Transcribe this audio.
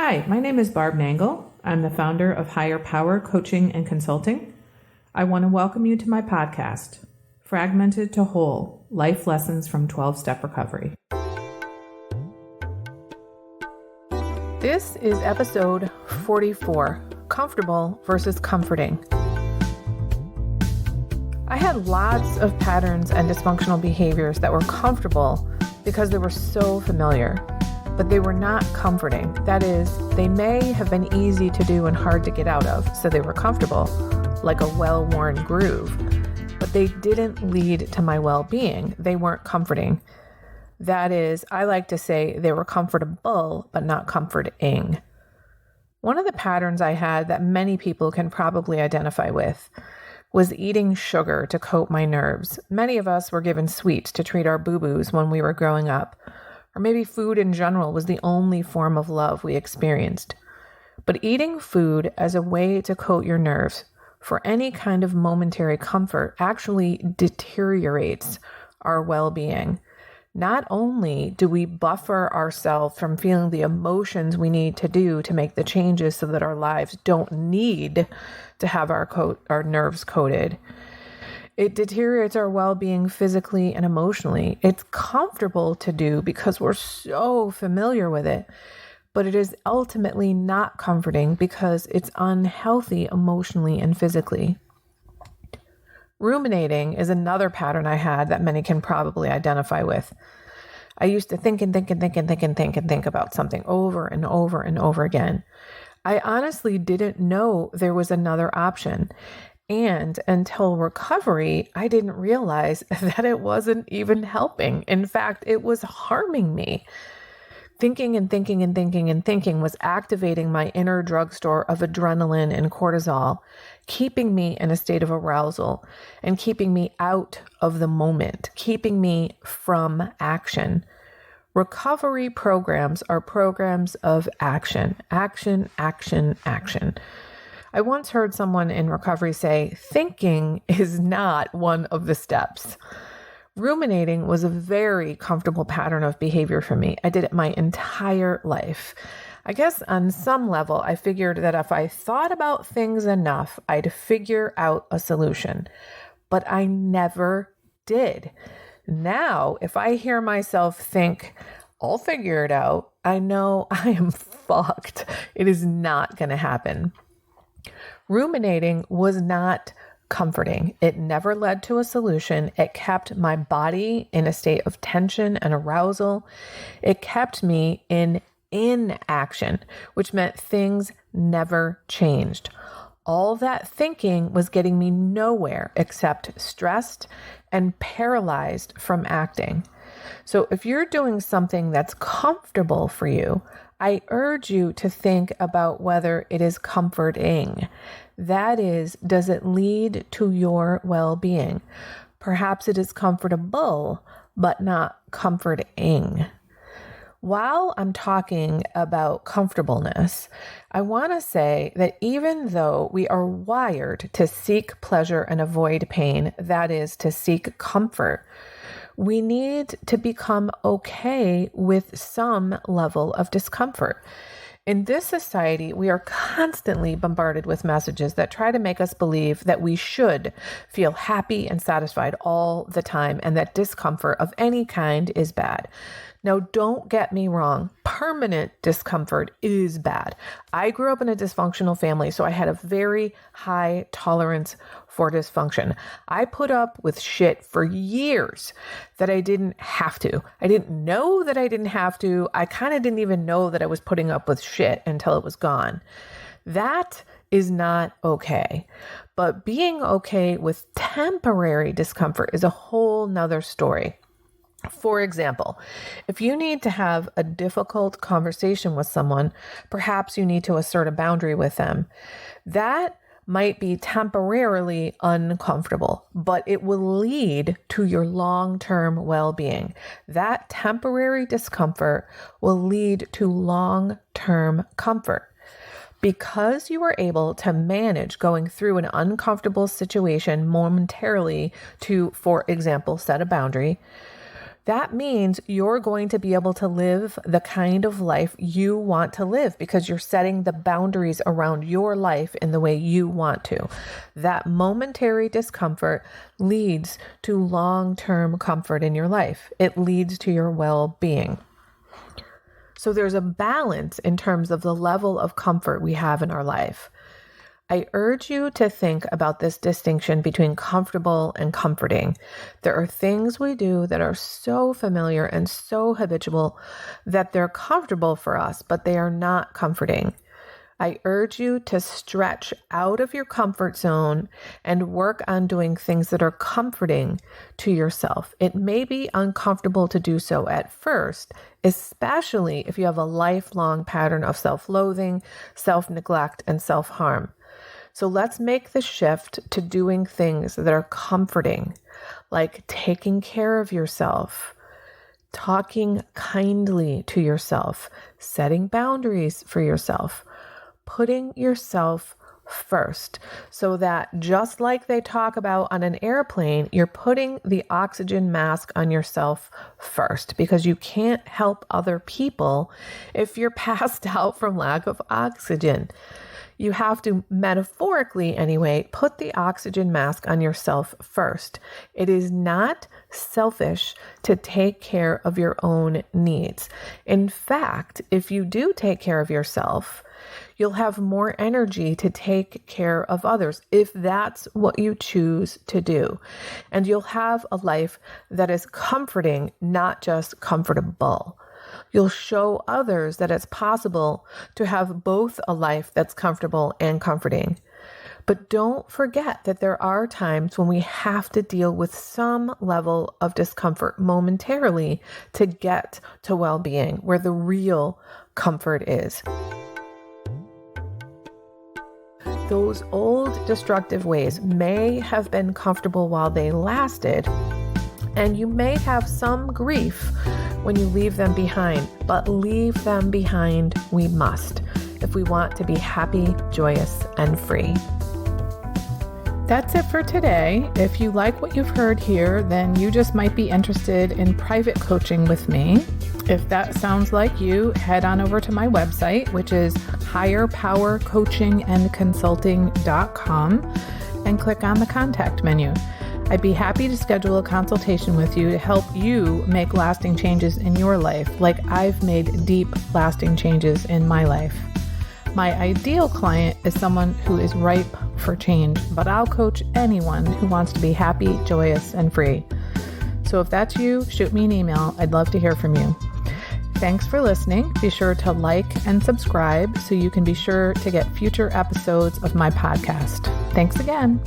Hi, my name is Barb Nangle. I'm the founder of Higher Power Coaching and Consulting. I want to welcome you to my podcast, Fragmented to Whole, Life Lessons from 12-Step Recovery. This is episode 44, Comfortable versus Comforting. I had lots of patterns and dysfunctional behaviors that were comfortable because they were so familiar, but they were not comforting. That is, they may have been easy to do and hard to get out of, so they were comfortable, like a well-worn groove, but they didn't lead to my well-being. They weren't comforting. That is, I like to say they were comfortable, but not comforting. One of the patterns I had that many people can probably identify with was eating sugar to coat my nerves. Many of us were given sweets to treat our boo-boos when we were growing up, or maybe food in general was the only form of love we experienced. But eating food as a way to coat your nerves for any kind of momentary comfort actually deteriorates our well-being. Not only do we buffer ourselves from feeling the emotions we need to do to make the changes so that our lives don't need to have our nerves coated, it deteriorates our well-being physically and emotionally. It's comfortable to do because we're so familiar with it, but it is ultimately not comforting because it's unhealthy emotionally and physically. Ruminating is another pattern I had that many can probably identify with. I used to think about something over and over and over again. I honestly didn't know there was another option. And until recovery, I didn't realize that it wasn't even helping. In fact, it was harming me. Thinking was activating my inner drugstore of adrenaline and cortisol, keeping me in a state of arousal and keeping me out of the moment, keeping me from action. Recovery programs are programs of action. I once heard someone in recovery say, thinking is not one of the steps. Ruminating was a very comfortable pattern of behavior for me. I did it my entire life. I guess on some level, I figured that if I thought about things enough, I'd figure out a solution. But I never did. Now, if I hear myself think, I'll figure it out, I know I am fucked. It is not going to happen. Ruminating was not comforting. It never led to a solution. It kept my body in a state of tension and arousal. It kept me in inaction, which meant things never changed. All that thinking was getting me nowhere except stressed and paralyzed from acting. So if you're doing something that's comfortable for you, I urge you to think about whether it is comforting. That is, does it lead to your well-being? Perhaps it is comfortable, but not comforting. While I'm talking about comfortableness, I want to say that even though we are wired to seek pleasure and avoid pain, that is, to seek comfort, we need to become okay with some level of discomfort. In this society, we are constantly bombarded with messages that try to make us believe that we should feel happy and satisfied all the time and that discomfort of any kind is bad. Now, don't get me wrong. Permanent discomfort is bad. I grew up in a dysfunctional family, so I had a very high tolerance for dysfunction. I put up with shit for years that I didn't have to. I didn't know that I didn't have to. I kind of didn't even know that I was putting up with shit until it was gone. That is not okay. But being okay with temporary discomfort is a whole nother story. For example, if you need to have a difficult conversation with someone, perhaps you need to assert a boundary with them. That might be temporarily uncomfortable, but it will lead to your long-term well-being. That temporary discomfort will lead to long-term comfort. Because you were able to manage going through an uncomfortable situation momentarily to, for example, set a boundary, That means you're going to be able to live the kind of life you want to live because you're setting the boundaries around your life in the way you want to. That momentary discomfort leads to long-term comfort in your life. It leads to your well-being. So there's a balance in terms of the level of comfort we have in our life. I urge you to think about this distinction between comfortable and comforting. There are things we do that are so familiar and so habitual that they're comfortable for us, but they are not comforting. I urge you to stretch out of your comfort zone and work on doing things that are comforting to yourself. It may be uncomfortable to do so at first, especially if you have a lifelong pattern of self-loathing, self-neglect, and self-harm. So let's make the shift to doing things that are comforting, like taking care of yourself, talking kindly to yourself, setting boundaries for yourself, putting yourself first, so that just like they talk about on an airplane, you're putting the oxygen mask on yourself first, because you can't help other people if you're passed out from lack of oxygen. You have to, metaphorically anyway, put the oxygen mask on yourself first. It is not selfish to take care of your own needs. In fact, if you do take care of yourself, you'll have more energy to take care of others if that's what you choose to do. And you'll have a life that is comforting, not just comfortable. You'll show others that it's possible to have both a life that's comfortable and comforting. But don't forget that there are times when we have to deal with some level of discomfort momentarily to get to well-being, where the real comfort is. Those old destructive ways may have been comfortable while they lasted, and you may have some grief when you leave them behind, but leave them behind we must if we want to be happy, joyous, and free. That's it for today. If you like what you've heard here, then you just might be interested in private coaching with me. If that sounds like you, head on over to my website, which is higherpowercoachingandconsulting.com, and click on the contact menu. I'd be happy to schedule a consultation with you to help you make lasting changes in your life, like I've made deep, lasting changes in my life. My ideal client is someone who is ripe for change, but I'll coach anyone who wants to be happy, joyous, and free. So if that's you, shoot me an email. I'd love to hear from you. Thanks for listening. Be sure to like and subscribe so you can be sure to get future episodes of my podcast. Thanks again.